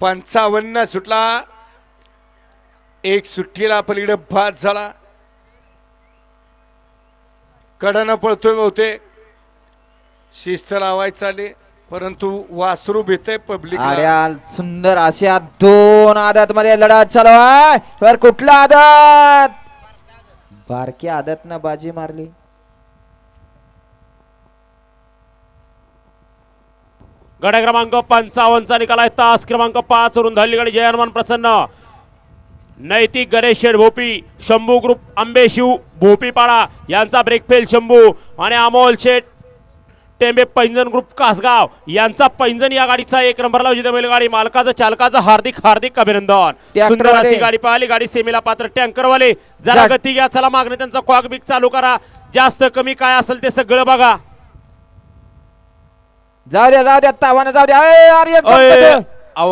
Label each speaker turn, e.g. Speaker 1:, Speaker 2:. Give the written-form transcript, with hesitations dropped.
Speaker 1: 55 सुटला, एक सुट्टीला पलीकडे बाद झाला. कडनं पळतोय बहुतेक, शिस्त लावायची चालली, परंतु वासरू भीते पब्लिक.
Speaker 2: सुंदर अशा दोन आदत मध्ये लढत चालू आहे. तर कुठला आदत? बारकी आदत ना बाजी मारली.
Speaker 3: गड क्रमांक 55 चा निकाल आहे. तास क्रमांक 5 वरून धावली गाडी जय हनुमान प्रसन्न, नैतिक गणेश शेठ भोपी, शंभू ग्रुप आंबे शिव भोपीपाडा यांचा ब्रेकफेल शंभू आणि अमोल शेठ टेंबे पैंजण ग्रुप कासगाव यांचा पैंजण या गाडीचा 1 नंबरला विजेता बैलगाडी मालकाचं चालकाचं हार्दिक हार्दिक अभिनंदन. सुंदर अशी गाडी पाहिली, गाडी सेमीला पात्र. टँकरवाले जरा गती घ्या, चला मागणी त्यांचा क्वाक बिक चालू करा, जास्त कमी काय असेल ते सगळं बघा.
Speaker 2: जाऊ द्या तावानं जाऊ द्या.